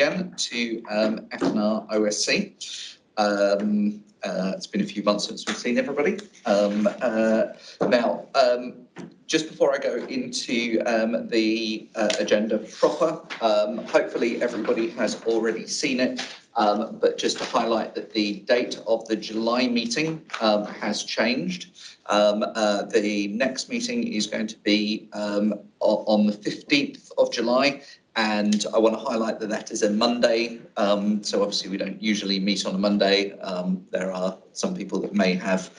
again to FNR OSC. It's been a few months since we've seen everybody. Just before I go into the agenda proper, hopefully everybody has already seen it, but just to highlight that the date of the July meeting has changed. The next meeting is going to be on the 15th of July. And I want to highlight that that is a Monday. So obviously we don't usually meet on a Monday. There are some people that may have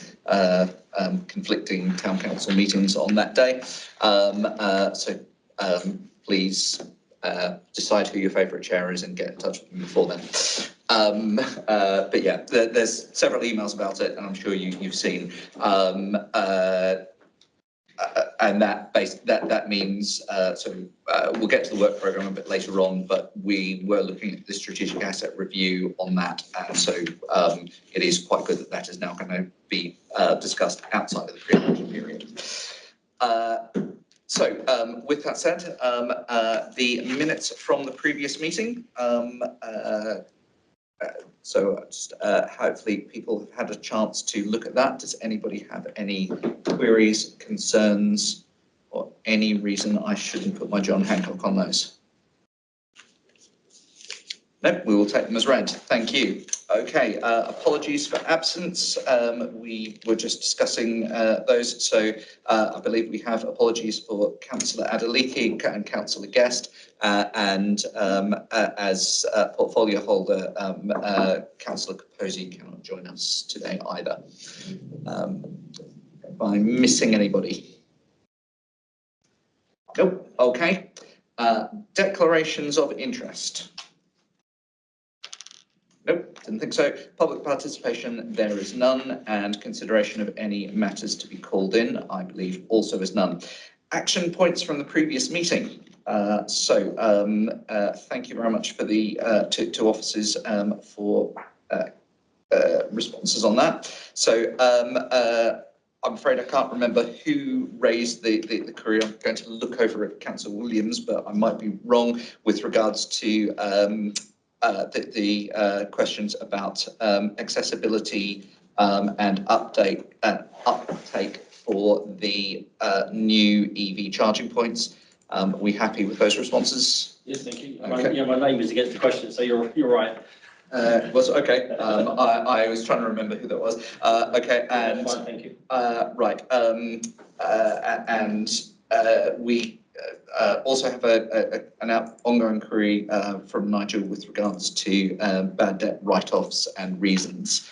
conflicting town council meetings on that day. Please decide who your favourite chair is and get in touch with me before then. But yeah, there's several emails about it, and I'm sure you've seen. And that means we'll get to the work programme a bit later on, but we were looking at the strategic asset review on that, and so it is quite good that that is now going to be discussed outside of the pre-election period. With that said, the minutes from the previous meeting. Hopefully people have had a chance to look at that. Does anybody have any queries, concerns, or any reason I shouldn't put my John Hancock on those? No, we will take them as read. Thank you. Okay, apologies for absence. We were just discussing those. So I believe we have apologies for Councillor Adeleke and Councillor Guest, and as portfolio holder, Councillor Capozzi cannot join us today either. Am I missing anybody? Nope. Okay. Declarations of interest. Nope, didn't think so. Public participation, there is none, and consideration of any matters to be called in, I believe also is none. Action points from the previous meeting. Thank you very much for the to officers for responses on that. So I'm afraid I can't remember who raised the query. I'm going to look over at Councillor Williams, but I might be wrong with regards to the questions about accessibility and uptake for the new EV charging points. Are we happy with those responses? Yes, thank you. Okay. My name is against the question, so you're right. Okay. I was trying to remember who that was. Okay, and fine, thank you. Right. We also have an ongoing query from Nigel with regards to bad debt write-offs and reasons.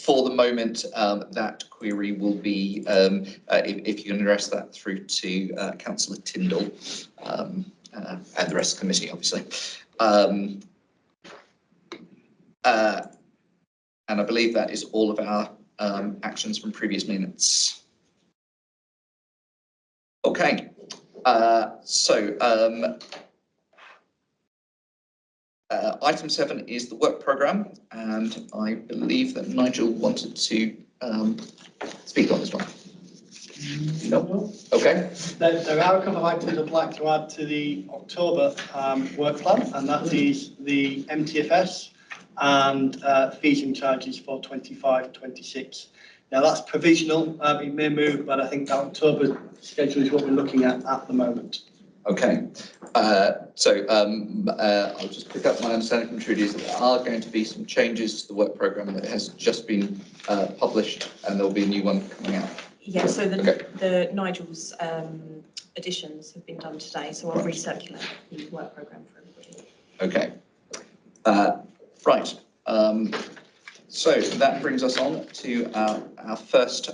For the moment, that query will be, if you can address that through to Councillor Tyndall and the rest of the committee, obviously. And I believe that is all of our actions from previous minutes. Okay, item 7 is the work programme, and I believe that Nigel wanted to speak on this one. No? Okay. There are a couple of items I'd like to add to the October work plan, and that is the MTFS and fees and charges for 25-26. Now that's provisional, it may move, but I think the October schedule is what we're looking at the moment. Okay, I'll just pick up my understanding from Trudy is that there are going to be some changes to the work programme that has just been published, and there'll be a new one coming out. Yeah, so the Nigel's additions have been done today, so I'll recirculate the work programme for everybody. Okay, right. So that brings us on to our first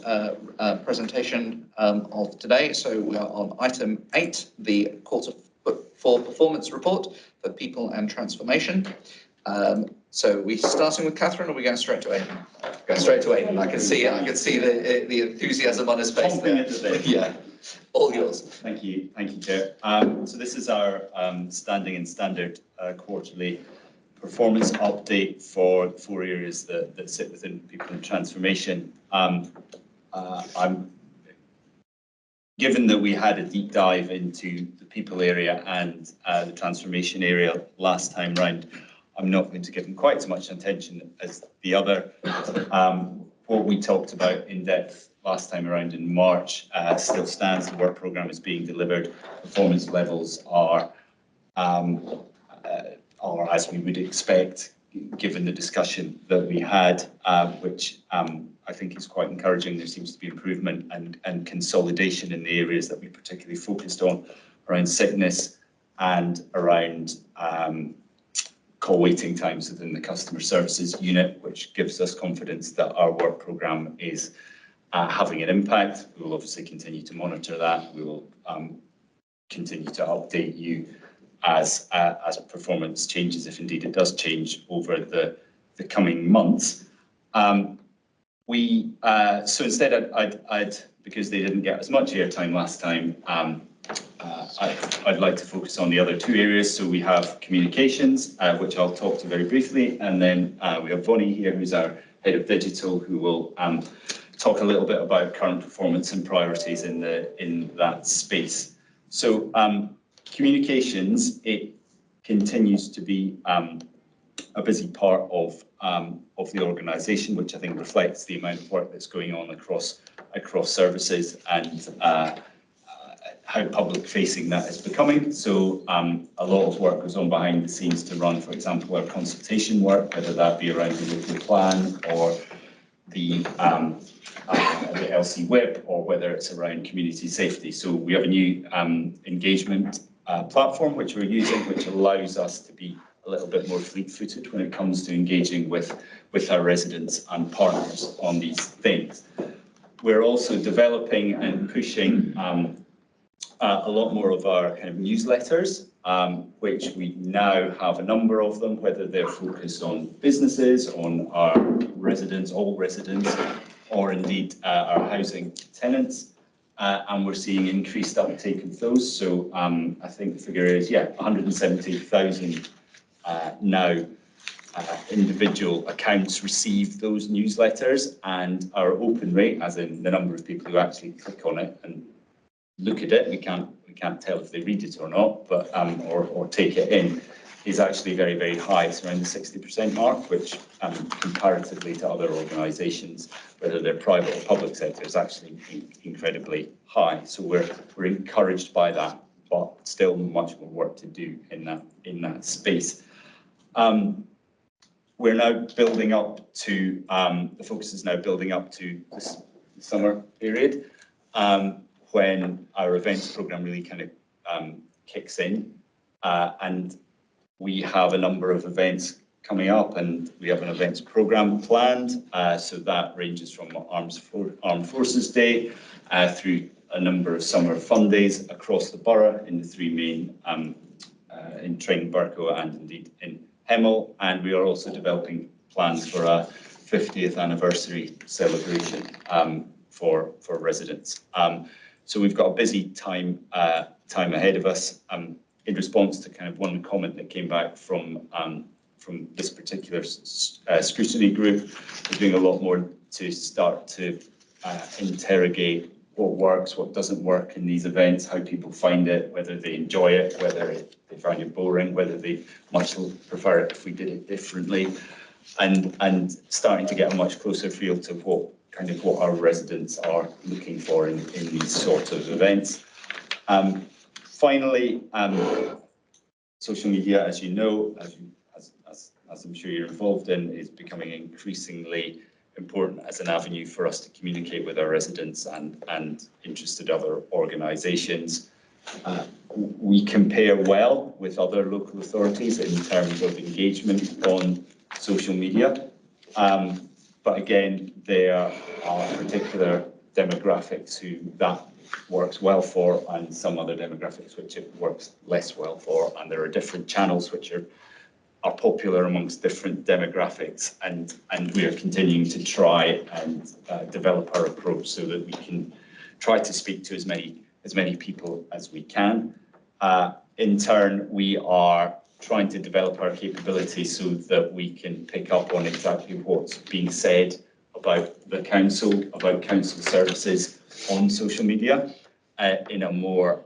presentation of today. So we are on item 8, the Quarter 4 Performance Report for People and Transformation. So we starting with Catherine, or are we going straight to Aidan? Go straight to Aidan. I can see the enthusiasm on his face there. Yeah, all yours. Thank you, Chair. So this is our standing and standard quarterly performance update for the 4 areas that sit within People and Transformation. I'm given that we had a deep dive into the people area and the transformation area last time round, I'm not going to give them quite as much attention as the other. What we talked about in depth last time around in March still stands. The work programme is being delivered. Performance levels are as we would expect, given the discussion that we had, which I think is quite encouraging. There seems to be improvement and consolidation in the areas that we particularly focused on around sickness and around call waiting times within the customer services unit, which gives us confidence that our work programme is having an impact. We will obviously continue to monitor that. We will continue to update you as performance changes, if indeed it does change over the coming months. So instead, I'd because they didn't get as much airtime last time, I'd like to focus on the other two areas. So we have communications, which I'll talk to very briefly, and then we have Bonnie here, who's our head of digital, who will talk a little bit about current performance and priorities in that space. So communications, it continues to be a busy part of the organisation, which I think reflects the amount of work that's going on across services and how public-facing that is becoming. So a lot of work goes on behind the scenes to run, for example, our consultation work, whether that be around the local plan or the LC whip, or whether it's around community safety. So we have a new engagement platform which we're using, which allows us to be a little bit more fleet-footed when it comes to engaging with our residents and partners on these things. We're also developing and pushing a lot more of our kind of newsletters, which we now have a number of them, whether they're focused on businesses, on our residents, all residents, or indeed our housing tenants. And we're seeing increased uptake of those. So I think the figure is, 170,000 now individual accounts receive those newsletters, and our open rate, as in the number of people who actually click on it and look at it, we can't tell if they read it or not, but or take it in, is actually very, very high. It's around the 60% mark, which comparatively to other organisations, whether they're private or public sector, is actually incredibly high. So we're encouraged by that, but still much more work to do in that space. We're now building up to the focus is now building up to this summer period, when our events programme really kind of kicks in, and we have a number of events coming up, and we have an events programme planned. So that ranges from Armed Forces Day through a number of summer fun days across the borough in the three main, in Tring, Bercow, and indeed in Hemel. And we are also developing plans for a 50th anniversary celebration for residents. So we've got a busy time ahead of us. In response to kind of one comment that came back from this particular scrutiny group, we're doing a lot more to start to interrogate what works, what doesn't work in these events, how people find it, whether they enjoy it, whether they find it boring, whether they much prefer it if we did it differently, and starting to get a much closer feel to what our residents are looking for in these sorts of events. Finally, social media, as you know, as I'm sure you're involved in, is becoming increasingly important as an avenue for us to communicate with our residents and interested other organisations. We compare well with other local authorities in terms of engagement on social media. But again, there are particular demographics who that works well for, and some other demographics which it works less well for. And there are different channels which are popular amongst different demographics. And we are continuing to try and develop our approach so that we can try to speak to as many people as we can. In turn, we are trying to develop our capabilities so that we can pick up on exactly what's being said about the council, about council services on social media. in a more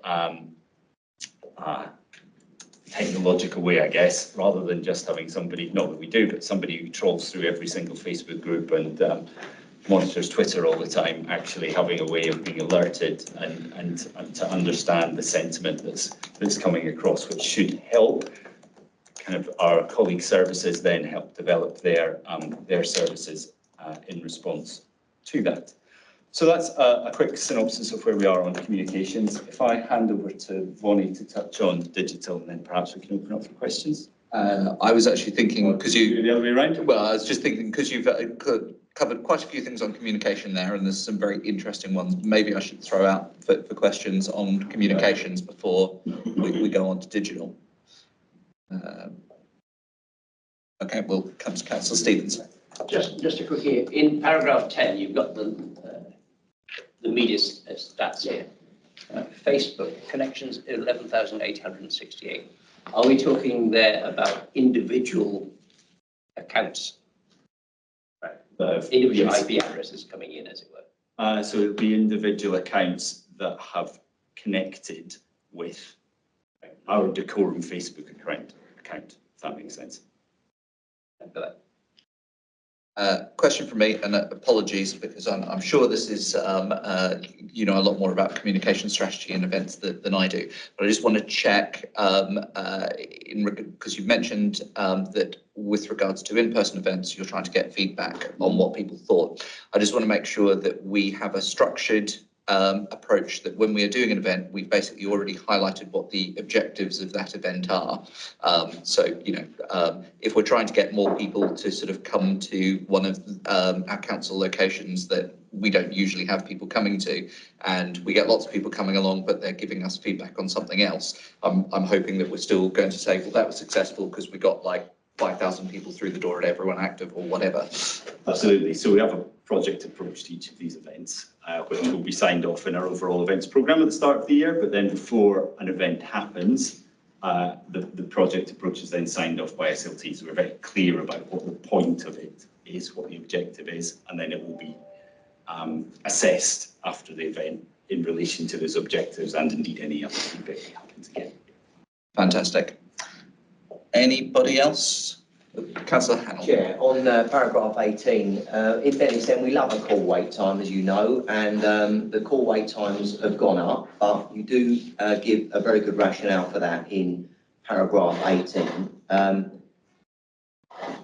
technological way, I guess, rather than just having somebody, not that we do, but somebody who trawls through every single Facebook group and monitors Twitter all the time, actually having a way of being alerted and to understand the sentiment that's coming across, which should help kind of our colleague services then help develop their services in response to that. So that's a quick synopsis of where we are on communications. If I hand over to Vonnie to touch on digital, and then perhaps we can open up for questions. I was actually thinking, because you... The other way around? Well, I was just thinking, because you've covered quite a few things on communication there, and there's some very interesting ones. Maybe I should throw out for questions on communications before we go on to digital. Okay, we'll come to Councillor Stevens. Just a quickie. In paragraph 10, you've got the media stats here. Facebook connections 11,868. Are we talking there about individual accounts? Right. Individual Yes. IP addresses coming in, as it were. So it'll be individual accounts that have connected with our Decorum Facebook account, if that makes sense. Thank you for that. Question from me, and apologies because I'm sure this is you know a lot more about communication strategy and events than I do, but I just want to check because you've mentioned that with regards to in-person events, you're trying to get feedback on what people thought. I just want to make sure that we have a structured approach, that when we are doing an event, we've basically already highlighted what the objectives of that event are. So, you know, if we're trying to get more people to sort of come to one of our council locations that we don't usually have people coming to, and we get lots of people coming along, but they're giving us feedback on something else, I'm hoping that we're still going to say, well, that was successful because we got like 5,000 people through the door at Everyone Active or whatever. Absolutely. So we have a project approach to each of these events, which will be signed off in our overall events programme at the start of the year. But then before an event happens, the project approach is then signed off by SLT. So we're very clear about what the point of it is, what the objective is, and then it will be assessed after the event in relation to those objectives and indeed any other feedback that happens again. Fantastic. Anybody else? Councillor Hannell. Chair, on paragraph 18, in fairness then, we love a call wait time, as you know, and the call wait times have gone up, but you do give a very good rationale for that in paragraph 18.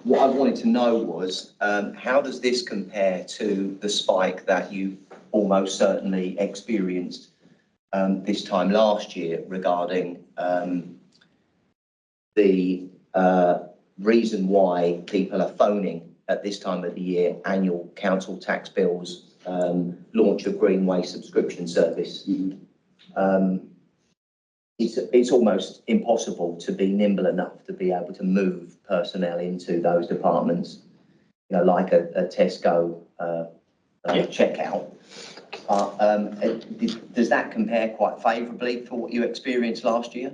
What I wanted to know was, how does this compare to the spike that you almost certainly experienced this time last year regarding the reason why people are phoning at this time of the year annual council tax bills, launch of Greenway subscription service? It's almost impossible to be nimble enough to be able to move personnel into those departments, you know, like a Tesco checkout. Does that compare quite favourably for what you experienced last year?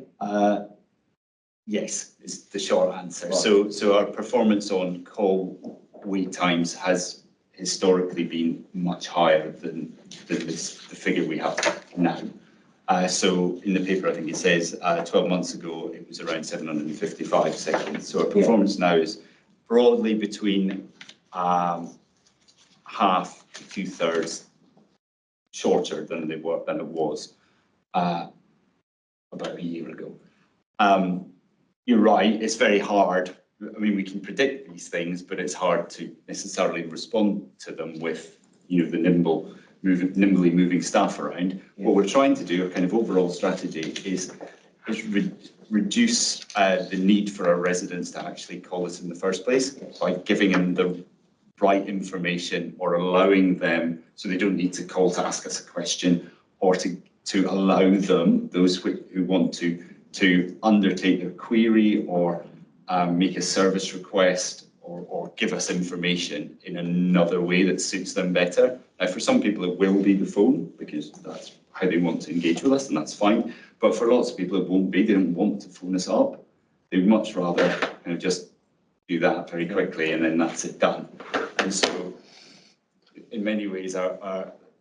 Yes, is the short answer. Right. So our performance on call wait times has historically been much higher than the figure we have now. So in the paper, I think it says 12 months ago, it was around 755 seconds. So our performance now is broadly between half to 2/3 shorter than it was about a year ago. You're right, it's very hard. I mean, we can predict these things, but it's hard to necessarily respond to them with, you know, the nimbly moving staff around. Yeah. What we're trying to do, a kind of overall strategy, is reduce the need for our residents to actually call us in the first place by giving them the right information or allowing them, so they don't need to call to ask us a question, or to allow them, those who want to undertake a query or make a service request or give us information in another way that suits them better. Now, for some people, it will be the phone because that's how they want to engage with us, and that's fine. But for lots of people, it won't be. They don't want to phone us up. They'd much rather just do that very quickly, and then that's it done. And so, in many ways,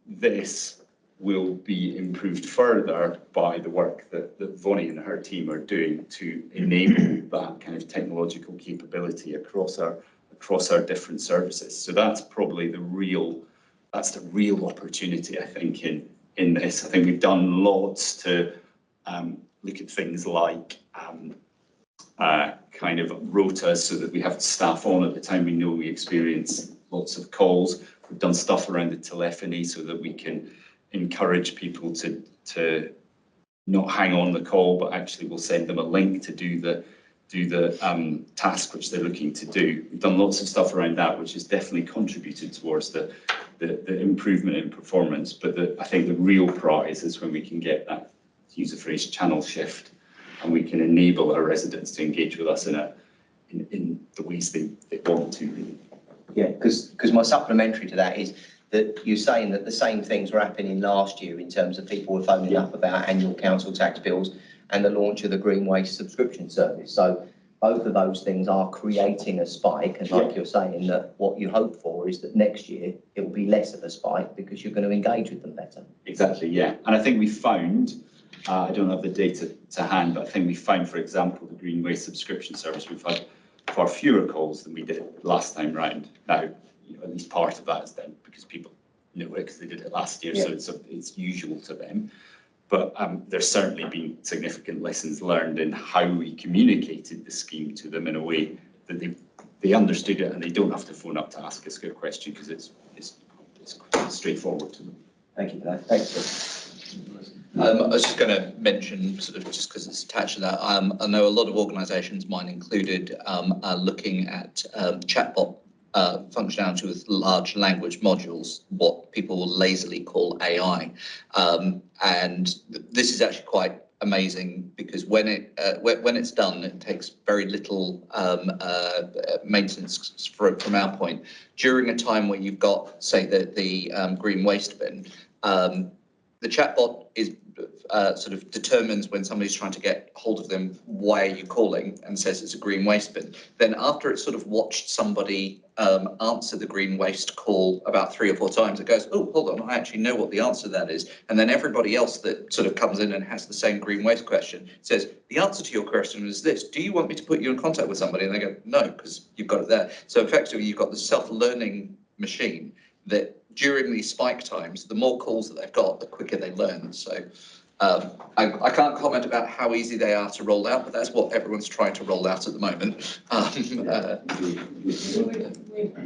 this will be improved further by the work that Vonnie and her team are doing to enable that kind of technological capability across our different services. So that's probably the real opportunity, I think, in this. I think we've done lots to look at things like kind of rotas so that we have staff on at the time we know we experience lots of calls. We've done stuff around the telephony so that we can encourage people to not hang on the call, but actually we'll send them a link to do the task which they're looking to do. We've done lots of stuff around that, which has definitely contributed towards the improvement in performance. But I think the real prize is when we can get that, to use the phrase, channel shift, and we can enable our residents to engage with us in the ways they want to, really. Yeah, because my supplementary to that is that you're saying that the same things were happening last year in terms of people were phoning up about annual council tax bills and the launch of the Green Waste subscription service. So both of those things are creating a spike, and like you're saying, that what you hope for is that next year it will be less of a spike because you're going to engage with them better. Exactly, yeah. And I think we found, I don't have the data to hand, but I think we found, for example, the Green Waste subscription service, we've had far fewer calls than we did last time round. Now, at least part of that is then because people know it because they did it last year, so it's usual to them. But there's certainly been significant lessons learned in how we communicated the scheme to them in a way that they understood it and they don't have to phone up to ask us a question because it's straightforward to them. Thank you for that. Thanks. I was just going to mention, sort of just because it's attached to that, I know a lot of organisations, mine included, are looking at chatbot functionality with large language modules, what people will lazily call AI. And this is actually quite amazing because when it's done, it takes very little maintenance from our point. During a time where you've got, say, the green waste bin, the chatbot is sort of determines when somebody's trying to get hold of them, why are you calling, and says it's a green waste bin. Then after it's sort of watched somebody answer the green waste call about 3 or 4 times, it goes, oh, hold on, I actually know what the answer to that is. And then everybody else that sort of comes in and has the same green waste question says, the answer to your question is this, do you want me to put you in contact with somebody? And they go, no, because you've got it there. So effectively, you've got the self-learning machine that during these spike times, the more calls that they've got, the quicker they learn. So I can't comment about how easy they are to roll out, but that's what everyone's trying to roll out at the moment.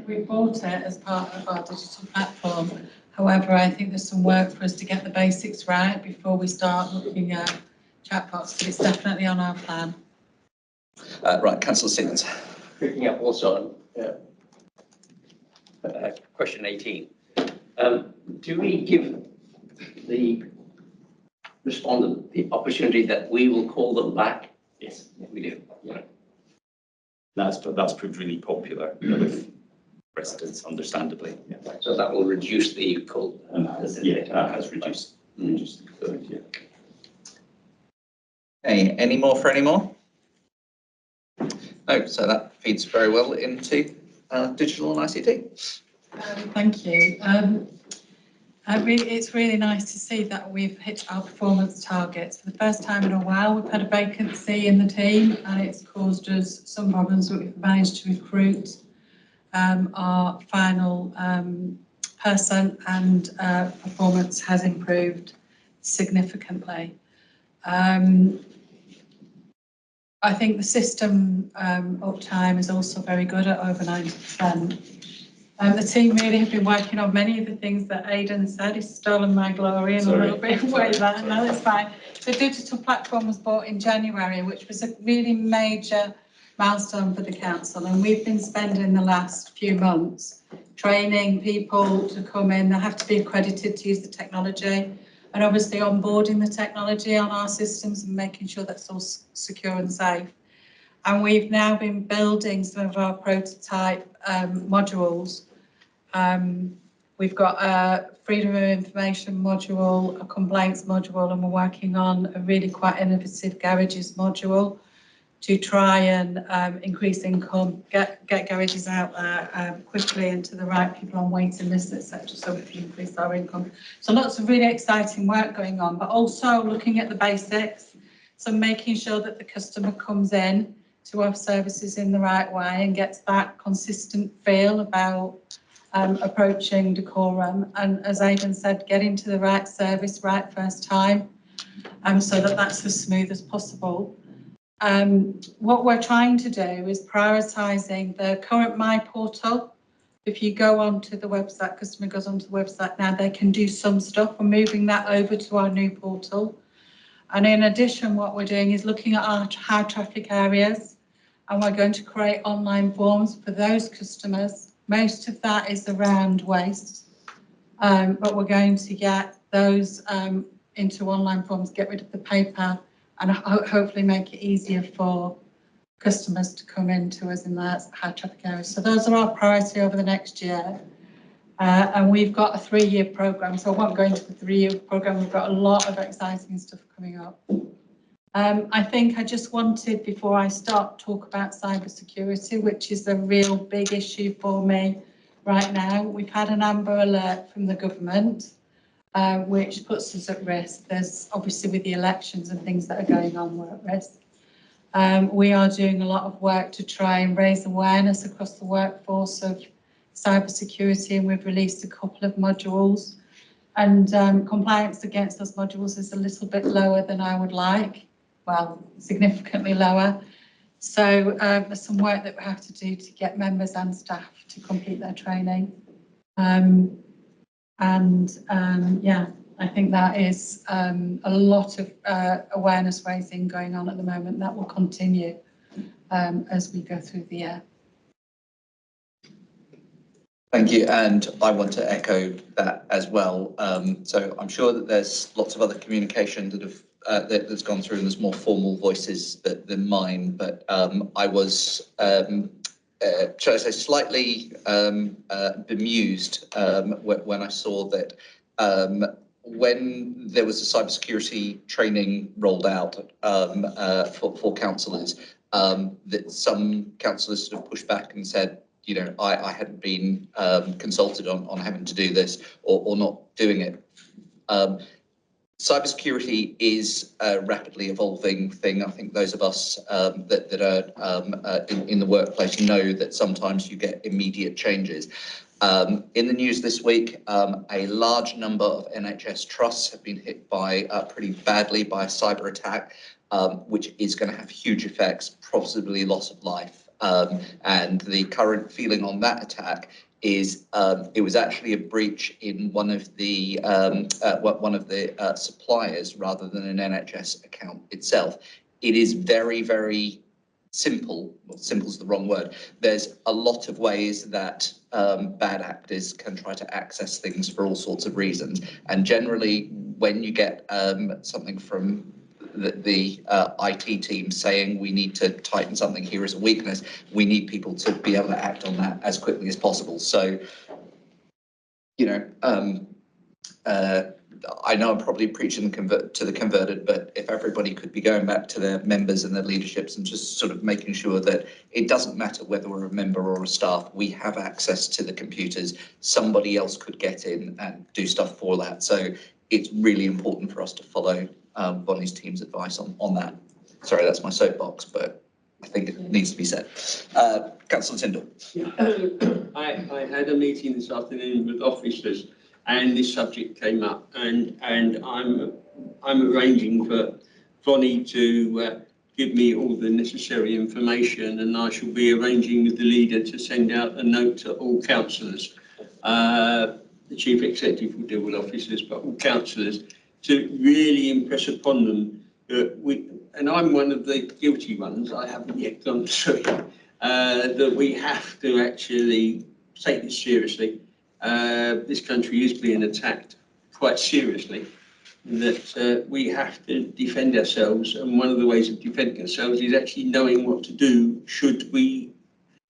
We bought it as part of our digital platform. However, I think there's some work for us to get the basics right before we start looking at chatbots, but it's definitely on our plan. Right, Councillor Stevens. Picking up also on question 18. Do we give the respondent the opportunity that we will call them back? Yes, we do. Yeah. That's proved really popular with residents, understandably. Yeah. So that will reduce the call. That has reduced the yeah. Hey, any more for any more? No, so that feeds very well into digital and ICT. Thank you. It's really nice to see that we've hit our performance targets. For the first time in a while, we've had a vacancy in the team and it's caused us some problems, but we've managed to recruit our final person, and performance has improved significantly. I think the system uptime is also very good at over 90%. The team really have been working on many of the things that Aidan said. He's stolen my glory in a little bit away there. No, it's fine. The digital platform was bought in January, which was a really major milestone for the council. And we've been spending the last few months training people to come in. They have to be accredited to use the technology, and obviously onboarding the technology on our systems and making sure that's all secure and safe. And we've now been building some of our prototype modules. We've got a freedom of information module, a complaints module, and we're working on a really quite innovative garages module. to try and increase income, get garages out there quickly and to the right people on waiting lists, etc., so we can increase our income. So lots of really exciting work going on, but also looking at the basics, so making sure that the customer comes in to our services in the right way and gets that consistent feel about approaching decorum, and as Aidan said, getting to the right service right first time, so that that's as smooth as possible. What we're trying to do is prioritising the current My Portal. If you go onto the website, customer goes onto the website now, they can do some stuff. We're moving that over to our new portal. And in addition, what we're doing is looking at our high traffic areas, and we're going to create online forms for those customers. Most of that is around waste, but we're going to get those into online forms, get rid of the paper, and hopefully make it easier for customers to come into us in that high traffic areas. So those are our priority over the next year. And we've got a 3-year programme, so I won't go into the 3-year programme. We've got a lot of exciting stuff coming up. I think I just wanted, before I start, talk about cyber security, which is a real big issue for me right now. We've had an Amber Alert from the government, which puts us at risk. There's obviously, with the elections and things that are going on, we're at risk. We are doing a lot of work to try and raise awareness across the workforce of cyber security, and we've released a couple of modules, and compliance against those modules is a little bit lower than I would like, well, significantly lower. So there's some work that we have to do to get members and staff to complete their training. Yeah, I think that is a lot of awareness raising going on at the moment. That will continue as we go through the year. Thank you, and I want to echo that as well. So I'm sure that there's lots of other communication that have that's gone through, and there's more formal voices than mine. But I was, shall I say, slightly bemused when I saw that when there was a cybersecurity training rolled out for councillors, that some councillors sort of pushed back and said, you know, I hadn't been consulted on having to do this or not doing it. Cybersecurity is a rapidly evolving thing. I think those of us that are in the workplace know that sometimes you get immediate changes. In the news this week, a large number of NHS trusts have been hit by pretty badly by a cyber attack, which is going to have huge effects, possibly loss of life. And the current feeling on that attack is it was actually a breach in one of the suppliers rather than an NHS account itself. It is very, very simple. Well, simple is the wrong word. There's a lot of ways that bad actors can try to access things for all sorts of reasons. And generally, when you get something from the IT team saying we need to tighten something here as a weakness, we need people to be able to act on that as quickly as possible. So, you know, I know I'm probably preaching to the converted, but if everybody could be going back to their members and their leaderships and just sort of making sure that it doesn't matter whether we're a member or a staff, we have access to the computers. Somebody else could get in and do stuff for that. So it's really important for us to follow Bonnie's team's advice on that. Sorry, that's my soapbox, but I think it needs to be said. Councillor Tyndall. I had a meeting this afternoon with officers, and this subject came up, and I'm arranging for Bonnie to give me all the necessary information, and I shall be arranging with the leader to send out a note to all councillors. The chief executive will deal with officers, but all councillors, to really impress upon them that we, and I'm one of the guilty ones, I haven't yet gone through it, that we have to actually take this seriously. This country is being attacked quite seriously, that we have to defend ourselves, and one of the ways of defending ourselves is actually knowing what to do should we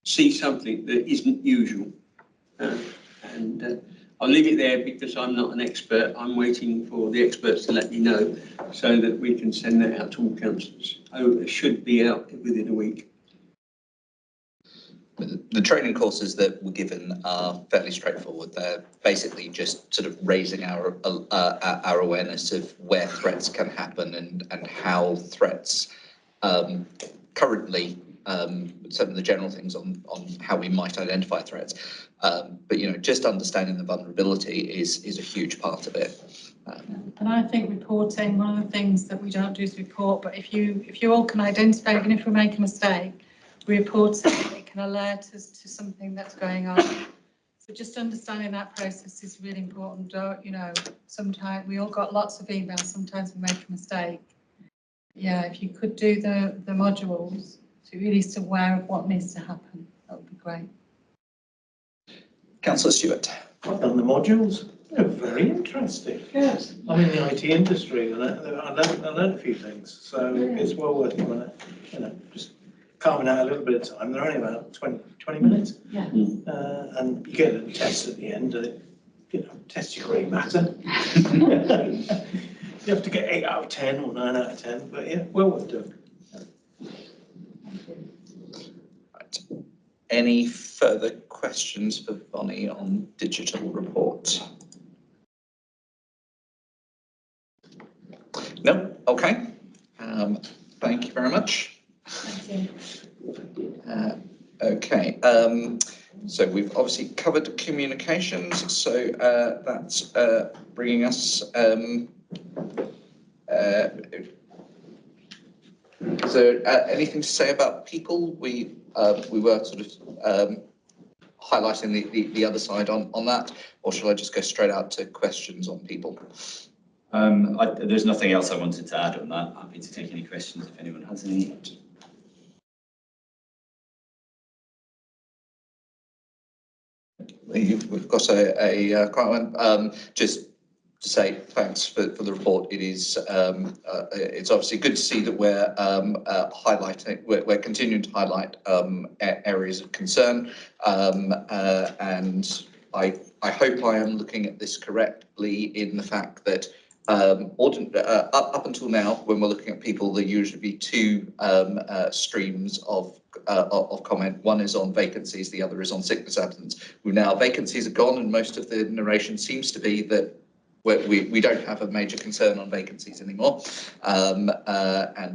see something that isn't usual. And I'll leave it there because I'm not an expert. I'm waiting for the experts to let me know so that we can send that out to all councillors. It should be out within a week. The training courses that were given are fairly straightforward. They're basically just sort of raising our awareness of where threats can happen and how threats currently, some of the general things on how we might identify threats. But just understanding the vulnerability is a huge part of it. And I think reporting, one of the things that we don't do is report, but if you all can identify, even if we make a mistake, report it can alert us to something that's going on. So just understanding that process is really important. Sometimes we all got lots of emails, sometimes we make a mistake. Yeah, if you could do the modules to really be aware of what needs to happen, that would be great. Councillor Stewart. I've done the modules. They're very interesting. Yes. I'm in the IT industry and I learned a few things. So it's well worth it, just carving out a little bit of time. They're only about 20 minutes. Yeah. And you get a test at the end and it tests your grey matter. You have to get 8 out of 10 or 9 out of 10, but yeah, well worth doing. Right. Any further questions for Bonnie on digital report? No? Okay. Thank you very much. Thank you. Okay. So we've obviously covered communications. So that's bringing us. Is there anything to say about people? We were sort of highlighting the other side on that, or shall I just go straight out to questions on people? There's nothing else I wanted to add on that. Happy to take any questions if anyone has any. We've got a quite one. Just to say thanks for the report. It is it's obviously good to see that we're highlighting, we're continuing to highlight areas of concern, and I hope I am looking at this correctly in the fact that up until now, when we're looking at people, there usually be two streams of comment. One is on vacancies, the other is on sickness absence. Now vacancies are gone, and most of the narration seems to be that we don't have a major concern on vacancies anymore, and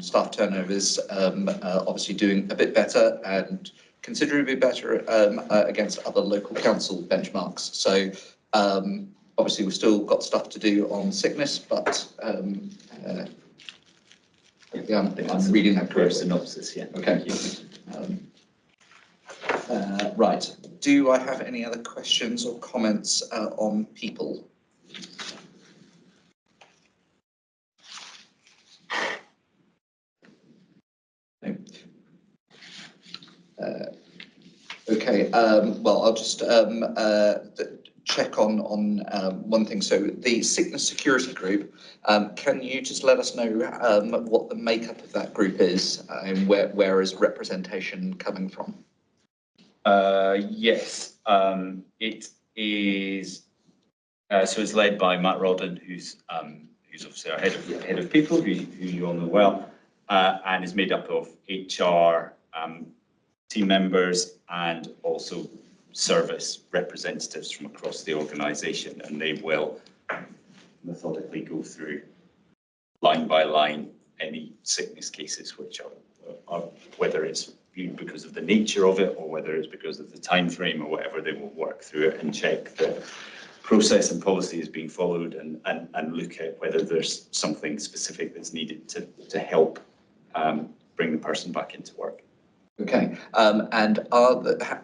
staff turnovers obviously doing a bit better and considerably better against other local council benchmarks. So obviously we've still got stuff to do on sickness, but yeah, I'm reading that correctly. Synopsis, yeah. Okay. Right. Do I have any other questions or comments on people? No. Okay. Well, I'll just check on one thing. So the sickness security group, can you just let us know what the makeup of that group is and where is representation coming from? Yes, it is. So it's led by Matt Rodden, who's obviously our head of people, who you all know well, and is made up of HR team members and also service representatives from across the organisation, and they will methodically go through line by line any sickness cases which are whether it's because of the nature of it or whether it's because of the time frame or whatever. They will work through it and check that process and policy is being followed and look at whether there's something specific that's needed to help bring the person back into work. Okay, and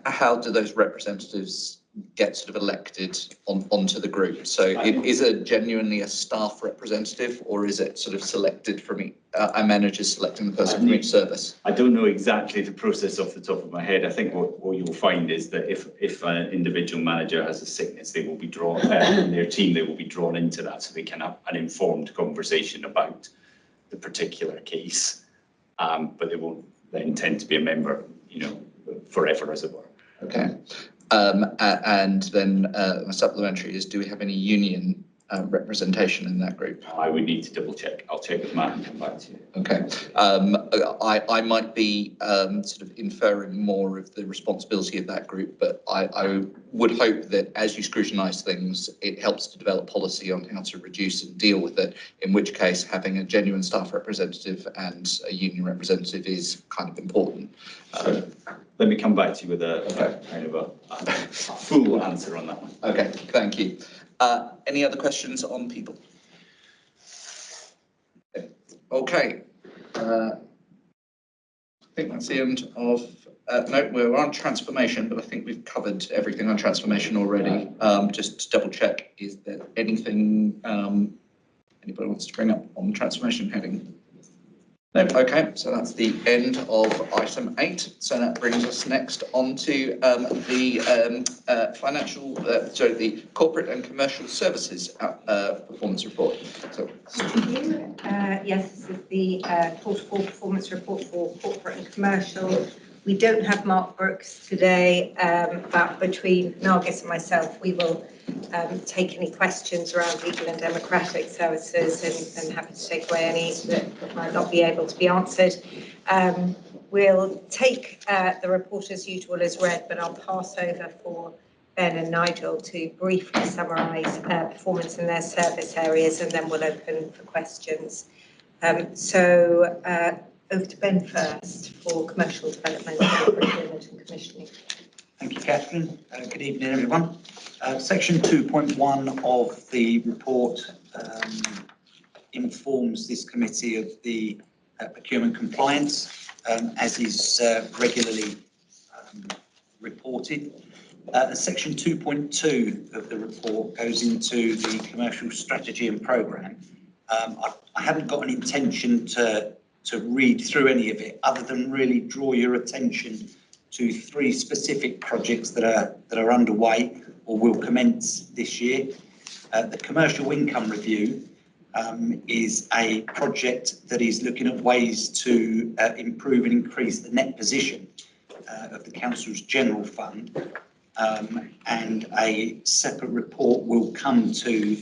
how do those representatives get sort of elected onto the group? So is it genuinely a staff representative, or is it sort of selected from a manager selecting the person from each service? I don't know exactly the process off the top of my head. I think what you'll find is that if an individual manager has a sickness, they will be drawn in their team. They will be drawn into that, so they can have an informed conversation about the particular case, but they won't then tend to be a member, forever, as it were. Okay. And then my supplementary is, do we have any union representation in that group? I would need to double check. I'll check with Matt and come back to you. Okay. I might be sort of inferring more of the responsibility of that group, but I would hope that as you scrutinise things, it helps to develop policy on how to reduce and deal with it, in which case having a genuine staff representative and a union representative is kind of important. Let me come back to you with a kind of a full answer on that one. Okay, thank you. Any other questions on people? Okay. I think that's the end of, no, we're on transformation, but I think we've covered everything on transformation already. Just to double check, is there anything anybody wants to bring up on the transformation heading? No, okay, so that's the end of item 8. So that brings us next on to the the corporate and commercial services performance report. So, Thank you. Yes, this is the quarter 4 performance report for corporate and commercial. We don't have Mark Brooks today, but between Nargis and myself, we will take any questions around legal and democratic services and happy to take away any that might not be able to be answered. We'll take the report as usual as read, but I'll pass over for Ben and Nigel to briefly summarise performance in their service areas, and then we'll open for questions. Over to Ben first for commercial development, procurement and commissioning. Thank you, Catherine. Good evening, everyone. Section 2.1 of the report informs this committee of the procurement compliance, as is regularly reported. Section 2.2 of the report goes into the commercial strategy and programme. I haven't got an intention to read through any of it, other than really draw your attention to 3 specific projects that are underway or will commence this year. The commercial income review is a project that is looking at ways to improve and increase the net position of the council's general fund, and a separate report will come to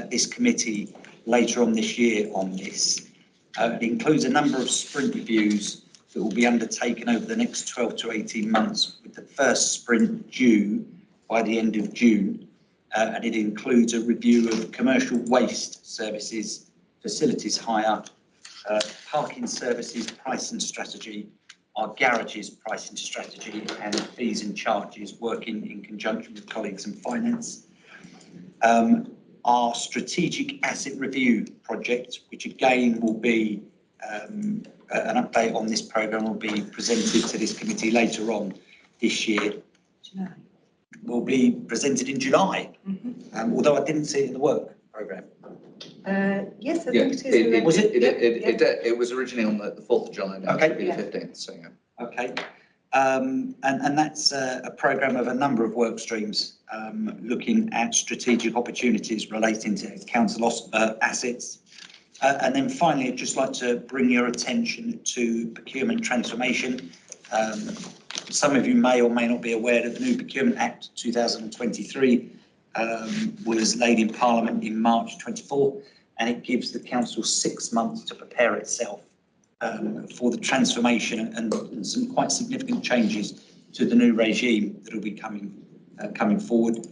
this committee later on this year on this. It includes a number of sprint reviews that will be undertaken over the next 12 to 18 months, with the first sprint due by the end of June. And it includes a review of commercial waste services, facilities hire, parking services pricing strategy, our garages pricing strategy, and fees and charges, working in conjunction with colleagues in finance. Our strategic asset review project, which again will be an update on this programme, will be presented to this committee later on this year. July. Will be presented in July, although I didn't see it in the work programme. Yes, I think it is. Was it? It was originally on the 4th of July, now it should be the 15th, so yeah. Okay. And that's a programme of a number of work streams looking at strategic opportunities relating to council assets. And then finally, I'd just like to bring your attention to procurement transformation. Some of you may or may not be aware that the new Procurement Act 2023 was laid in Parliament in March 24, and it gives the council 6 months to prepare itself for the transformation and some quite significant changes to the new regime that will be coming forward.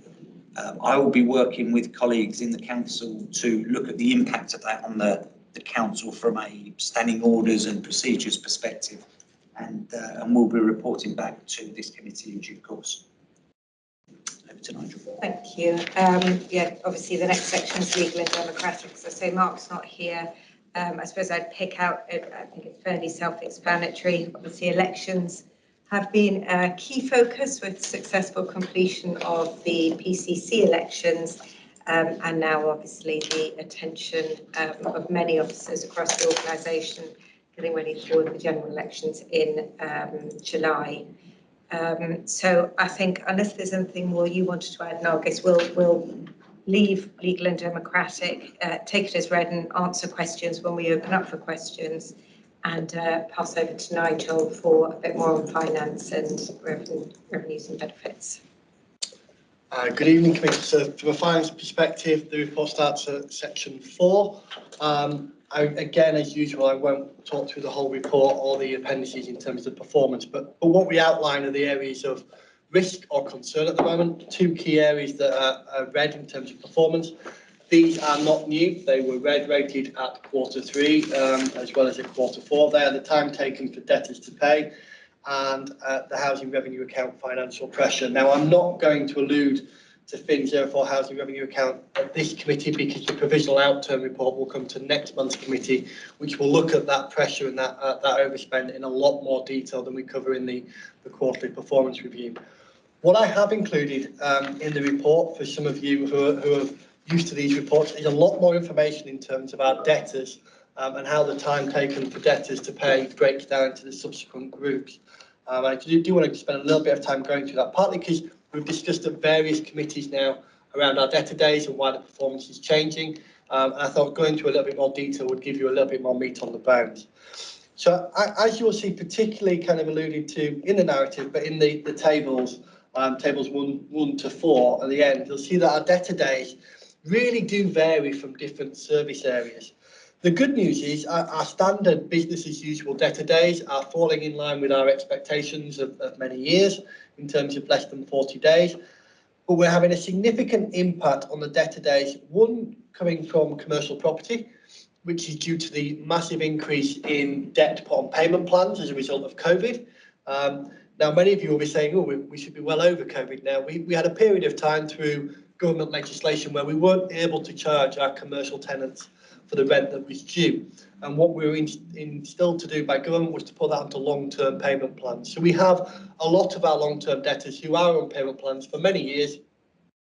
I will be working with colleagues in the council to look at the impact of that on the council from a standing orders and procedures perspective, and we'll be reporting back to this committee in due course. Over to Nigel. Thank you. Yeah, obviously the next section is legal and democratic. So I say Mark's not here. I suppose I'd pick out, I think it's fairly self-explanatory. Obviously elections have been a key focus with successful completion of the PCC elections, and now obviously the attention of many officers across the organisation getting ready for the general elections in July. So I think unless there's anything more you wanted to add, Nargis, we'll leave legal and democratic, take it as read and answer questions when we open up for questions, and pass over to Nigel for a bit more on finance and revenues and benefits. Good evening, Committee. So from a finance perspective, the report starts at section 4. Again, as usual, I won't talk through the whole report or the appendices in terms of performance, but what we outline are the areas of risk or concern at the moment. 2 key areas that are red in terms of performance. These are not new. They were red rated at Q3 as well as at Q4. They are the time taken for debtors to pay and the housing revenue account financial pressure. Now, I'm not going to allude to FIN 04 housing revenue account at this committee because the provisional outturn report will come to next month's committee, which will look at that pressure and that overspend in a lot more detail than we cover in the quarterly performance review. What I have included in the report for some of you who are used to these reports is a lot more information in terms of our debtors and how the time taken for debtors to pay breaks down into the subsequent groups. I do want to spend a little bit of time going through that, partly because we've discussed at various committees now around our debtor days and why the performance is changing. And I thought going through a little bit more detail would give you a little bit more meat on the bones. So as you'll see, particularly kind of alluded to in the narrative, but in the tables, tables 1 to 4 at the end, you'll see that our debtor days really do vary from different service areas. The good news is our standard business as usual debtor days are falling in line with our expectations of many years in terms of less than 40 days. But we're having a significant impact on the debtor days, one coming from commercial property, which is due to the massive increase in debt put on payment plans as a result of COVID. Now, many of you will be saying, oh, we should be well over COVID now. We had a period of time through government legislation where we weren't able to charge our commercial tenants for the rent that was due. And what we were instilled to do by government was to put that onto long-term payment plans. So we have a lot of our long-term debtors who are on payment plans for many years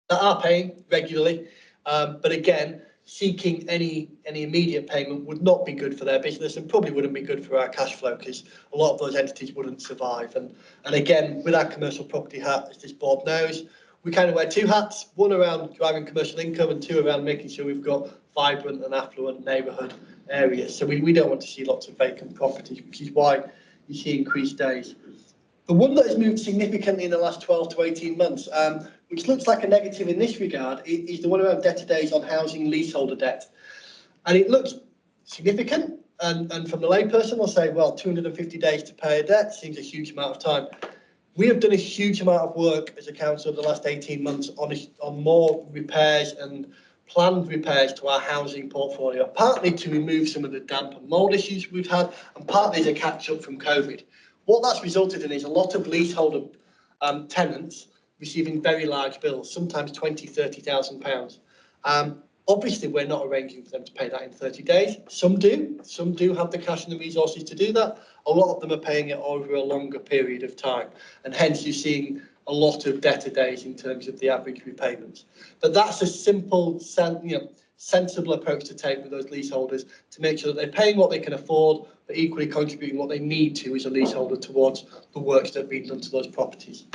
that are paying regularly. But again, seeking any immediate payment would not be good for their business and probably wouldn't be good for our cash flow because a lot of those entities wouldn't survive. And again, with our commercial property hat, as this board knows, we kind of wear 2 hats, one around driving commercial income and 2 around making sure we've got vibrant and affluent neighbourhood areas. So we don't want to see lots of vacant properties, which is why you see increased days. The one that has moved significantly in the last 12 to 18 months, which looks like a negative in this regard, is the one around debtor days on housing leaseholder debt. And it looks significant, and from the layperson, will say, well, 250 days to pay a debt seems a huge amount of time. We have done a huge amount of work as a council over the last 18 months on more repairs and planned repairs to our housing portfolio, partly to remove some of the damp and mould issues we've had, and partly as a catch-up from COVID. What that's resulted in is a lot of leaseholder tenants receiving very large bills, sometimes £20,000, £30,000. Obviously, we're not arranging for them to pay that in 30 days. Some do have the cash and the resources to do that. A lot of them are paying it over a longer period of time. And hence you're seeing a lot of debtor days in terms of the average repayments. But that's a simple, sensible approach to take with those leaseholders to make sure that they're paying what they can afford, but equally contributing what they need to as a leaseholder towards the works that have been done to those properties.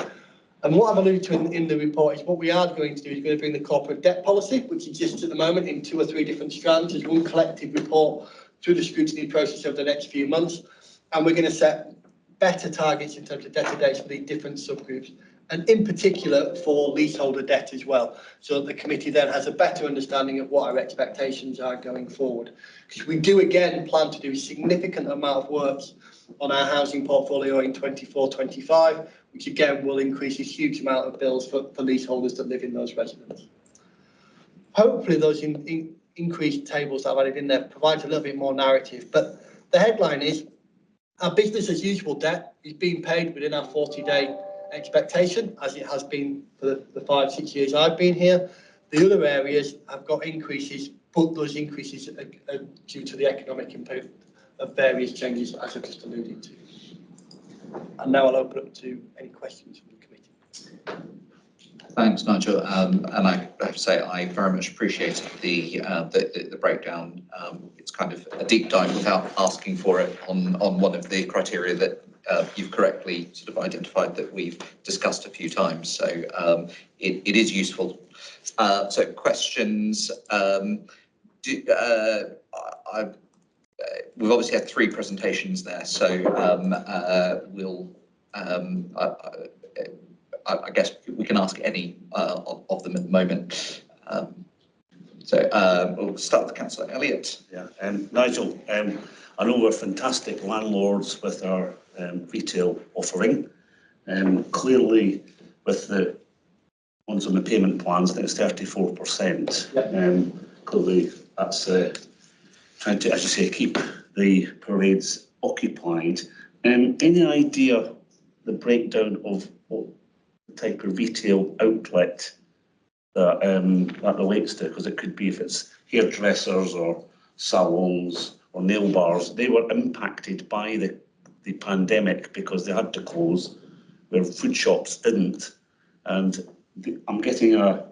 And what I've alluded to in the report is what we are going to do is going to bring the corporate debt policy, which exists at the moment in 2 or 3 different strands, as one collective report through the scrutiny process over the next few months. And we're going to set better targets in terms of debtor days for the different subgroups, and in particular for leaseholder debt as well, so that the committee then has a better understanding of what our expectations are going forward. Because we do again plan to do a significant amount of works on our housing portfolio in 24-25, which again will increase a huge amount of bills for leaseholders that live in those residences. Hopefully those increased tables that I've added in there provides a little bit more narrative, but the headline is our business as usual debt is being paid within our 40-day expectation, as it has been for the 5-6 years I've been here. The other areas have got increases, but those increases are due to the economic impact of various changes, as I've just alluded to. And now I'll open up to any questions from the committee. Thanks, Nigel. And I have to say I very much appreciate the breakdown. It's kind of a deep dive without asking for it on one of the criteria that you've correctly sort of identified that we've discussed a few times. So it is useful. So questions. We've obviously had 3 presentations there, so we'll I guess we can ask any of them at the moment. We'll start with Councillor Elliott. Yeah, Nigel, I know we're fantastic landlords with our retail offering. Clearly, with the ones on the payment plans, I think it's 34%. Clearly, that's trying to, as you say, keep the parades occupied. Any idea the breakdown of what type of retail outlet that that relates to? Because it could be if it's hairdressers or salons or nail bars. They were impacted by the pandemic because they had to close, where food shops didn't. And I'm getting a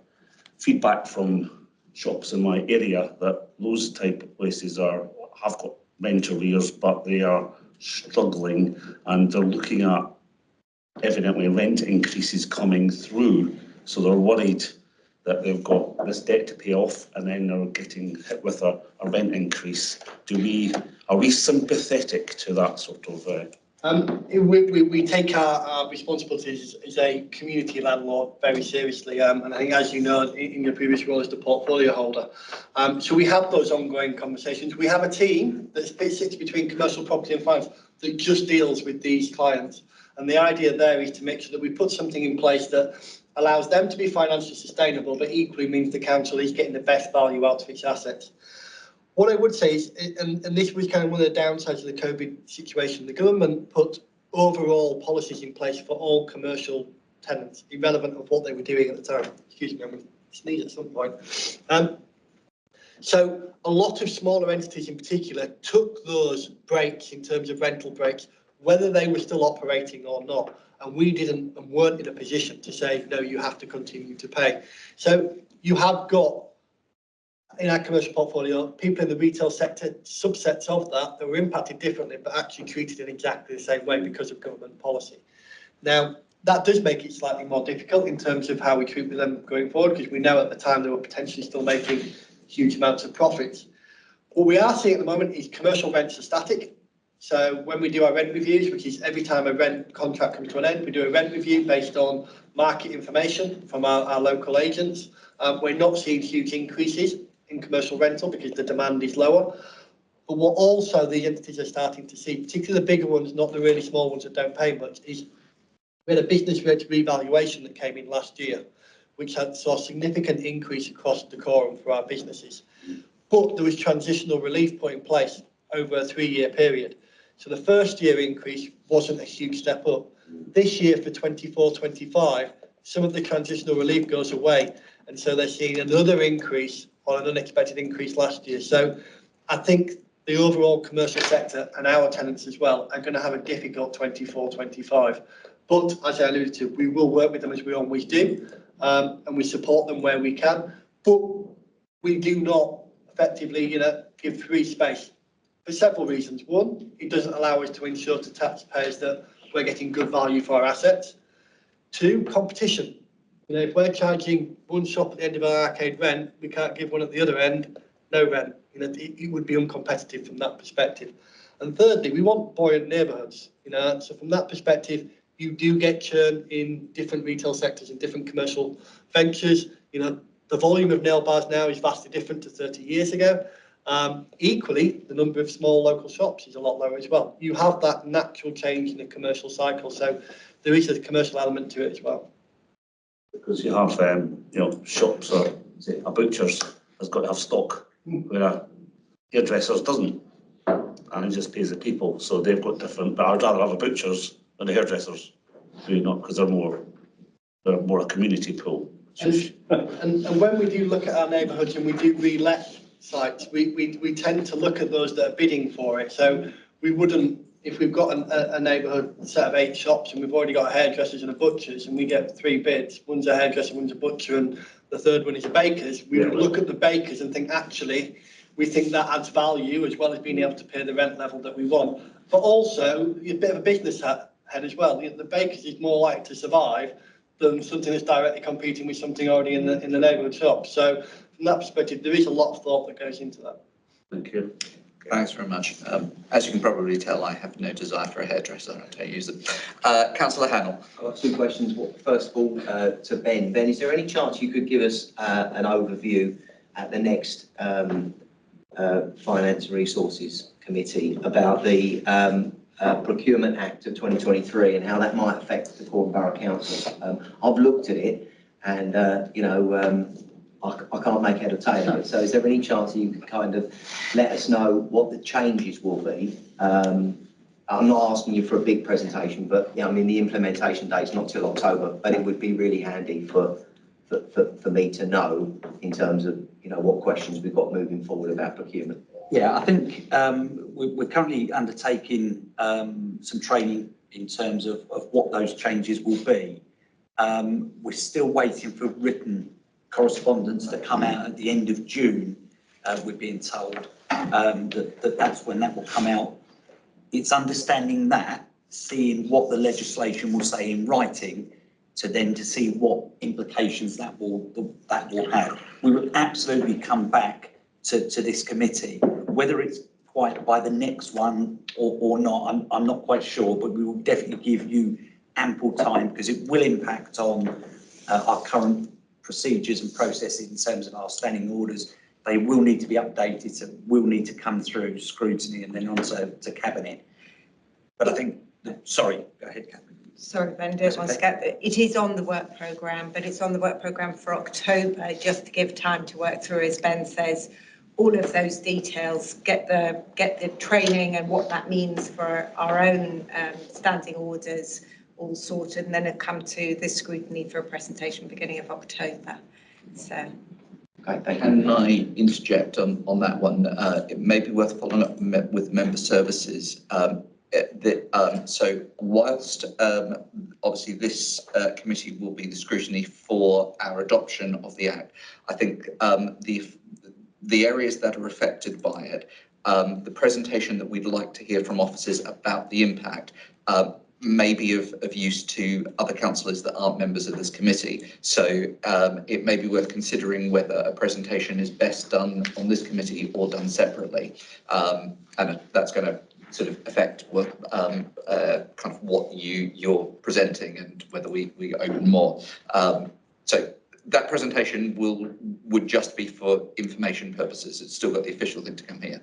feedback from shops in my area that those type of places have got rent arrears, but they are struggling, and they're looking at evidently rent increases coming through. So they're worried that they've got this debt to pay off, and then they're getting hit with a rent increase. Are we sympathetic to that sort of? We take our responsibilities as a community landlord very seriously, and I think, as you know, in your previous role as the portfolio holder, so we have those ongoing conversations. We have a team that sits between commercial property and finance that just deals with these clients, and the idea there is to make sure that we put something in place that allows them to be financially sustainable, but equally means the council is getting the best value out of its assets. What I would say is, and this was kind of one of the downsides of the COVID situation, the government put overall policies in place for all commercial tenants, irrelevant of what they were doing at the time. Excuse me, I'm going to sneeze at some point. So a lot of smaller entities in particular took those breaks in terms of rental breaks, whether they were still operating or not. And we didn't and weren't in a position to say, no, you have to continue to pay. So you have got, in our commercial portfolio, people in the retail sector, subsets of that were impacted differently, but actually treated in exactly the same way because of government policy. Now, that does make it slightly more difficult in terms of how we treat with them going forward, because we know at the time they were potentially still making huge amounts of profits. What we are seeing at the moment is commercial rents are static. So when we do our rent reviews, which is every time a rent contract comes to an end, we do a rent review based on market information from our local agents. We're not seeing huge increases in commercial rental because the demand is lower. But what also the entities are starting to see, particularly the bigger ones, not the really small ones that don't pay much, is we had a business rate revaluation that came in last year, which saw a significant increase across the decorum for our businesses. But there was transitional relief put in place over a 3-year period. So the first year increase wasn't a huge step up. This year for 24-25, some of the transitional relief goes away. And so they're seeing another increase, or an unexpected increase last year. So I think the overall commercial sector and our tenants as well are going to have a difficult 24-25. But as I alluded to, we will work with them as we always do, and we support them where we can. But we do not effectively, give free space for several reasons. One, it doesn't allow us to ensure to taxpayers that we're getting good value for our assets. Two, competition. If we're charging one shop at the end of our arcade rent, we can't give one at the other end no rent. It would be uncompetitive from that perspective. And thirdly, we want buoyant neighbourhoods. So from that perspective, you do get churn in different retail sectors and different commercial ventures. The volume of nail bars now is vastly different to 30 years ago. Equally, the number of small local shops is a lot lower as well. You have that natural change in the commercial cycle. So there is a commercial element to it as well. Because you have, shops or a butcher's has got to have stock, where a hairdresser's doesn't, and it just pays the people. So they've got different. But I'd rather have a butcher's than a hairdresser's, because they're more a community pool. And when we do look at our neighbourhoods and we do re-let sites, we tend to look at those that are bidding for it. So we wouldn't, if we've got a neighbourhood set of 8 shops and we've already got hairdressers and a butcher's and we get 3 bids, one's a hairdresser, one's a butcher, and the third one is a baker's, we would look at the baker's and think, actually, we think that adds value as well as being able to pay the rent level that we want. But also, a bit of a business head as well. The baker's is more likely to survive than something that's directly competing with something already in the neighbourhood shop. So from that perspective, there is a lot of thought that goes into that. Thank you. Thanks very much. As you can probably tell, I have no desire for a hairdresser. I don't use them. Councillor Hannell. I've got two questions. First of all, to Ben. Ben, is there any chance you could give us an overview at the next Finance and Resources Committee about the Procurement Act of 2023 and how that might affect the Port Borough Council? I've looked at it and, I can't make head or tail of it. So is there any chance you could kind of let us know what the changes will be? I'm not asking you for a big presentation, but I mean, the implementation date's not till October, but it would be really handy for me to know in terms of, what questions we've got moving forward about procurement. Yeah, I think we're currently undertaking some training in terms of what those changes will be. We're still waiting for written correspondence to come out at the end of June. We're being told that's when that will come out. It's understanding that, seeing what the legislation will say in writing, to see what implications that will have. We will absolutely come back to this committee, whether it's quite by the next one or not. I'm not quite sure, but we will definitely give you ample time because it will impact on our current procedures and processes in terms of our standing orders. They will need to be updated, so will need to come through scrutiny and then on to cabinet. But I think, sorry, go ahead, Catherine. Sorry, Ben, don't want to skip it. It is on the work programme, but it's on the work programme for October, just to give time to work through, as Ben says, all of those details, get the training and what that means for our own standing orders all sorted, and then it'll come to the scrutiny for a presentation beginning of October. So. Okay, thank you. Can I interject on that one? It may be worth following up with member services. So whilst obviously this committee will be the scrutiny for our adoption of the Act, I think the areas that are affected by it, the presentation that we'd like to hear from officers about the impact may be of use to other councillors that aren't members of this committee. So it may be worth considering whether a presentation is best done on this committee or done separately. And that's going to sort of affect what kind of what you're presenting and whether we open more. So that presentation would just be for information purposes. It's still got the official thing to come here.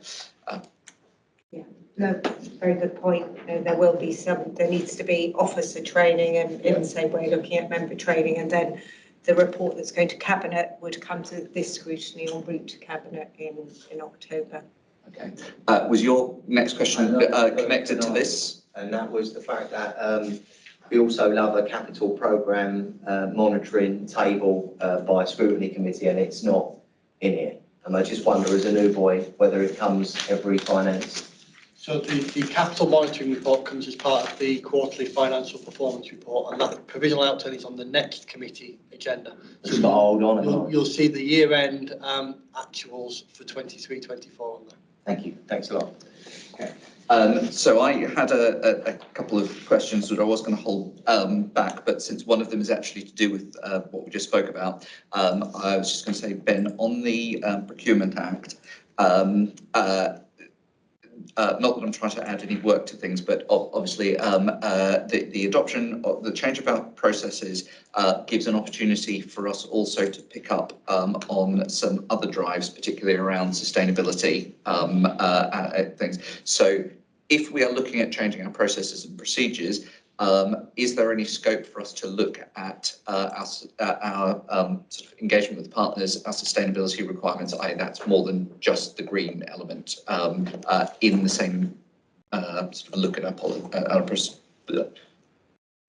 Yeah, no, very good point. There will be there needs to be officer training and in the same way looking at member training, and then the report that's going to Cabinet would come to this scrutiny en route to Cabinet in October. Okay. Was your next question connected to this? And that was the fact that we also love a capital programme monitoring table by Scrutiny Committee, and it's not in here. And I just wonder, as a new boy, whether it comes every finance. So the capital monitoring report comes as part of the quarterly financial performance report, and that provisional outturn is on the next committee agenda. So hold on. You'll see the year-end actuals for 23-24 on there. Thank you. Thanks a lot. Okay. So I had a couple of questions that I was going to hold back, but since one of them is actually to do with what we just spoke about, I was just going to say, Ben, on the Procurement Act, not that I'm trying to add any work to things, but obviously the adoption of the change of our processes gives an opportunity for us also to pick up on some other drives, particularly around sustainability things. So if we are looking at changing our processes and procedures, is there any scope for us to look at our sort of engagement with partners, our sustainability requirements, i.e. that's more than just the green element, in the same sort of look at our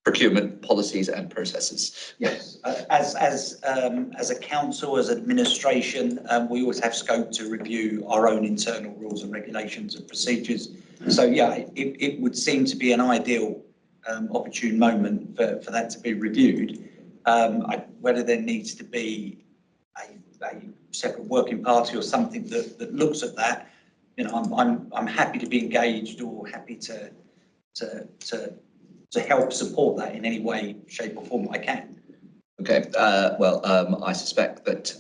procurement policies and processes? Yes, as a council, as administration, we always have scope to review our own internal rules and regulations and procedures. So yeah, it would seem to be an ideal opportune moment for that to be reviewed. Whether there needs to be a separate working party or something that looks at that, I'm happy to be engaged or happy to help support that in any way, shape or form I can. Okay, I suspect that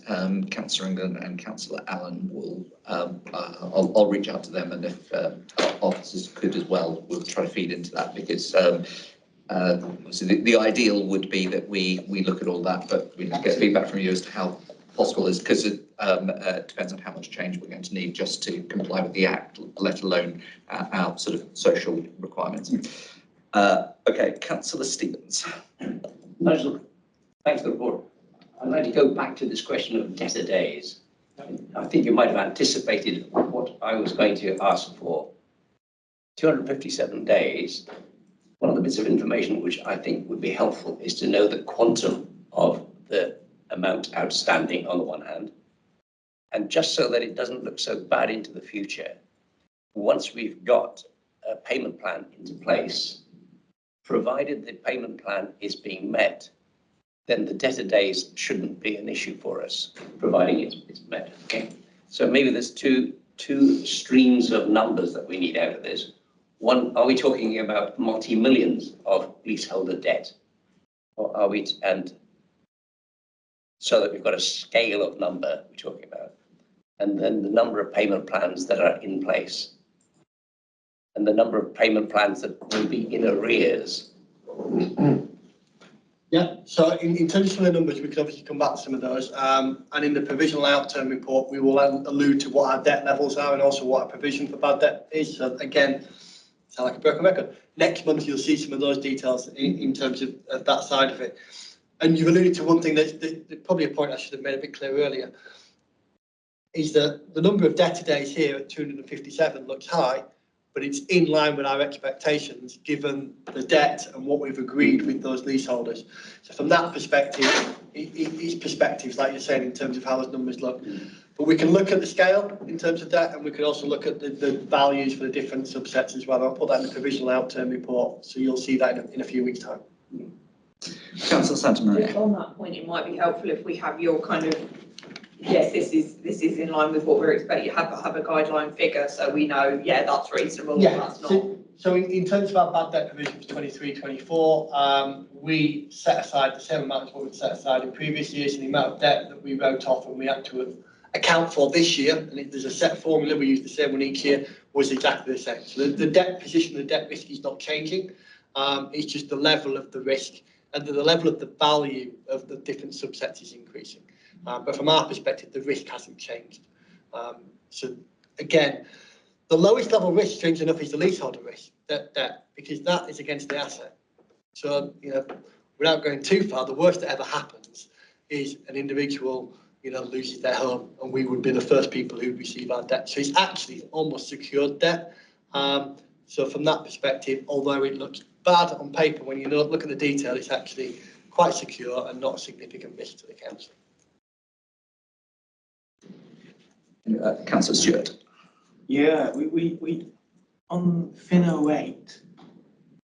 Councillor England and Councillor Allen will, I'll reach out to them, and if our officers could as well, we'll try to feed into that, because obviously the ideal would be that we look at all that, but we get feedback from you as to how possible is, because it depends on how much change we're going to need just to comply with the Act, let alone our sort of social requirements. Okay, Councillor Stevens. Nigel, thanks for the report. I'd like to go back to this question of debtor days. I think you might have anticipated what I was going to ask for. 257 days. One of the bits of information which I think would be helpful is to know the quantum of the amount outstanding on the one hand, and just so that it doesn't look so bad into the future, once we've got a payment plan into place, provided the payment plan is being met, then the debtor days shouldn't be an issue for us, providing it's met. Okay? So maybe there's two streams of numbers that we need out of this. One, are we talking about multi-millions of leaseholder debt? Or are we, and so that we've got a scale of number we're talking about, and then the number of payment plans that are in place, and the number of payment plans that will be in arrears. Yeah, so in terms of some of the numbers, we can obviously come back to some of those. And in the provisional outturn report, we will allude to what our debt levels are and also what our provision for bad debt is. So again, sound like a broken record. Next month, you'll see some of those details in terms of that side of it. And you've alluded to one thing that's probably a point I should have made a bit clear earlier, is that the number of debtor days here at 257 looks high, but it's in line with our expectations given the debt and what we've agreed with those leaseholders. So from that perspective, it's perspectives, like you're saying, in terms of how those numbers look. But we can look at the scale in terms of debt, and we can also look at the values for the different subsets as well. I'll put that in the provisional outturn report, so you'll see that in a few weeks' time. Councillor Santamaria. Just on that point, it might be helpful if we have your kind of, yes, this is in line with what we're expecting. You have a guideline figure, so we know, yeah, that's reasonable, Yeah, that's not. so in terms of our bad debt provision for 23-24, we set aside the same amount as what we'd set aside in previous years, and the amount of debt that we wrote off and we had to account for this year, and there's a set formula, we use the same one each year, was exactly the same. So the debt position, the debt risk is not changing. It's just the level of the risk and the level of the value of the different subsets is increasing. But from our perspective, the risk hasn't changed. So again, the lowest level risk, strange enough, is the leaseholder risk, debt, because that is against the asset. So, you know, without going too far, the worst that ever happens is an individual, you know, loses their home, and we would be the first people who receive our debt. So it's actually almost secured debt. So from that perspective, although it looks bad on paper, when you look at the detail, it's actually quite secure and not a significant risk to the council. Councillor Stewart. Yeah, we on Fin 08,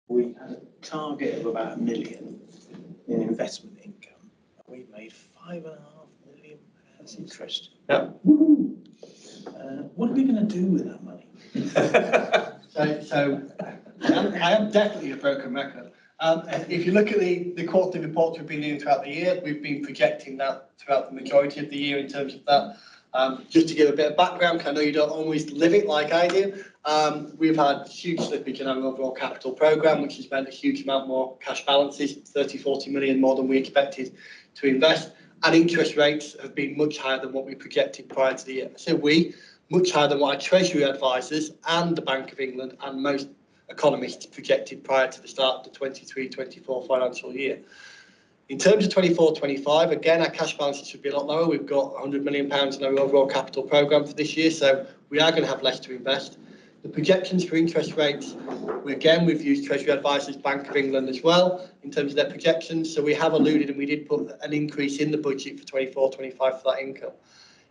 we had a target of about £1 million in investment income. We made £5.5 million. That's interesting. Yeah. What are we going to do with that money? So I am definitely a broken record. If you look at the quarterly reports we've been doing throughout the year, we've been projecting that throughout the majority of the year in terms of that. Just to give a bit of background, because I know you don't always live it like I do, we've had huge slippage in our overall capital programme, which has meant a huge amount more cash balances, 30-40 million more than we expected to invest, and interest rates have been much higher than what we projected prior to the year. So much higher than what our Treasury advisors and the Bank of England and most economists projected prior to the start of the 23-24 financial year. In terms of 24-25, again, our cash balances should be a lot lower. We've got £100 million in our overall capital programme for this year, so we are going to have less to invest. The projections for interest rates, we've used Treasury advisors, Bank of England as well, in terms of their projections. So we have alluded, and we did put an increase in the budget for 24-25 for that income.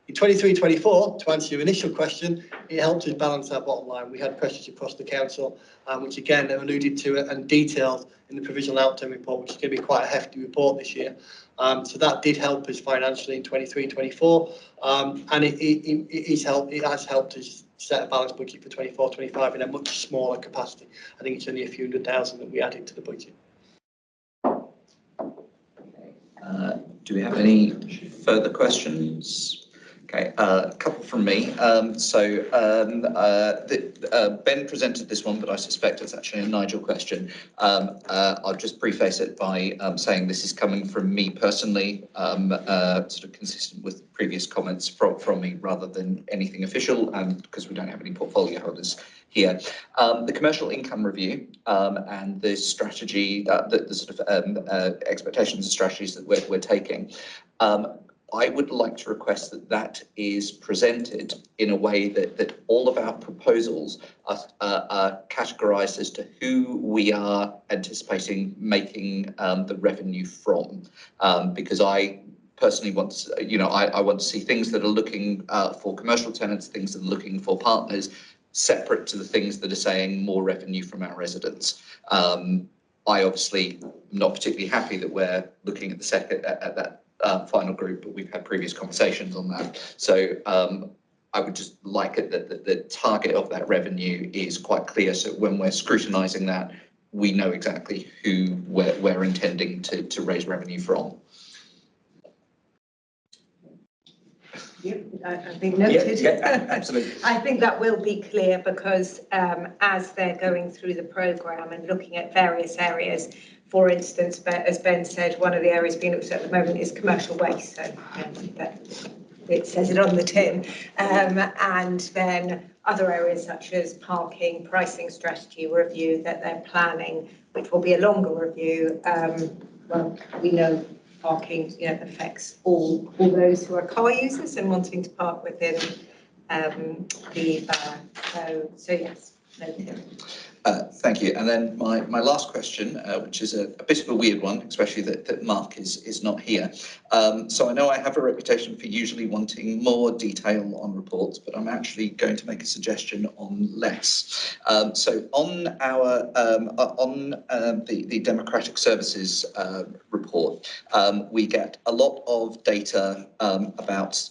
In 23-24, to answer your initial question, it helped us balance our bottom line. We had pressures across the council, which again, are alluded to it and detailed in the provisional outturn report, which is going to be quite a hefty report this year. So that did help us financially in 23-24, and it has helped us set a balanced budget for 24-25 in a much smaller capacity. I think it's only a few £100,000 that we added to the budget. Do we have any further questions? Okay, a couple from me. Ben presented this one, but I suspect it's actually a Nigel question. I'll just preface it by saying this is coming from me personally, sort of consistent with previous comments from me rather than anything official, and because we don't have any portfolio holders here. The commercial income review and the strategy, the sort of expectations and strategies that we're taking. I would like to request that that is presented in a way that all of our proposals are categorised as to who we are anticipating making the revenue from, because I personally want to, I want to see things that are looking for commercial tenants, things that are looking for partners, separate to the things that are saying more revenue from our residents. I obviously am not particularly happy that we're looking at that final group, but we've had previous conversations on that. So I would just like it that the target of that revenue is quite clear. So when we're scrutinising that, we know exactly who we're intending to raise revenue from. I think noted. Yeah, absolutely. I think that will be clear because as they're going through the programme and looking at various areas, for instance, as Ben said, one of the areas being looked at the moment is commercial waste. So it says it on the tin. And then other areas such as parking, pricing strategy review that they're planning, which will be a longer review. Well, we know parking, affects all those who are car users and wanting to park within the borough. So yes, noted. Thank you. And then my last question, which is a bit of a weird one, especially that Mark is not here. So I know I have a reputation for usually wanting more detail on reports, but I'm actually going to make a suggestion on less. So on our the Democratic Services report, we get a lot of data about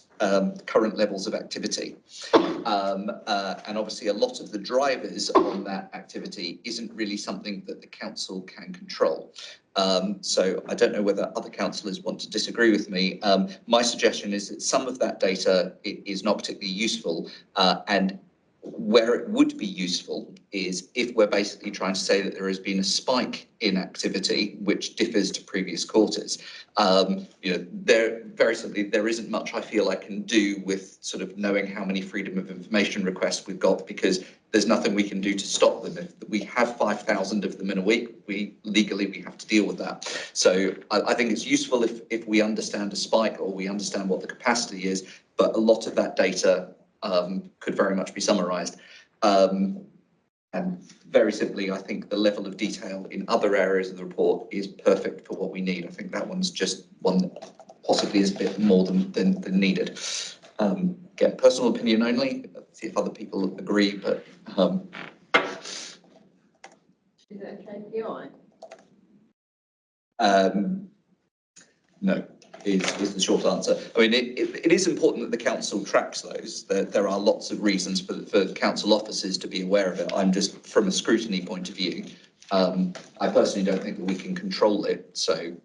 current levels of activity. And obviously a lot of the drivers on that activity isn't really something that the council can control. So I don't know whether other councillors want to disagree with me. My suggestion is that some of that data is not particularly useful, and where it would be useful is if we're basically trying to say that there has been a spike in activity which differs to previous quarters. There very simply there isn't much I feel I can do with sort of knowing how many freedom of information requests we've got, because there's nothing we can do to stop them. If we have 5,000 of them in a week, we have to deal with that. So I think it's useful if we understand a spike or we understand what the capacity is, but a lot of that data could very much be summarised. And very simply, I think the level of detail in other areas of the report is perfect for what we need. I think that one's just one that possibly is a bit more than needed. Again, personal opinion only, see if other people agree, but... Is it a KPI? No. Is the short answer. I mean, it is important that the council tracks those. There are lots of reasons for council officers to be aware of it. I'm just, from a scrutiny point of view, I personally don't think that we can control it. So,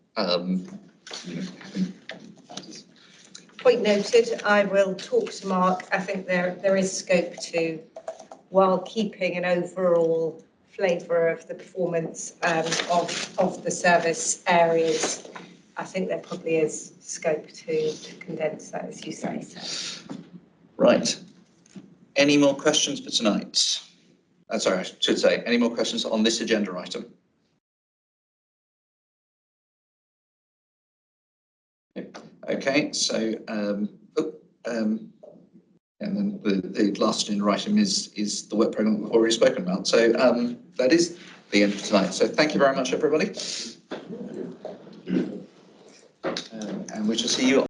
Point noted. I will talk to Mark. I think there is scope to, while keeping an overall flavour of the performance of the service areas, I think there probably is scope to condense that, as you say. So. Right. Any more questions for tonight? Sorry, I should say, any more questions on this agenda item? Okay, so, and then the last agenda item is the work programme we've already spoken about. So that is the end of tonight. So thank you very much, everybody. And we shall see you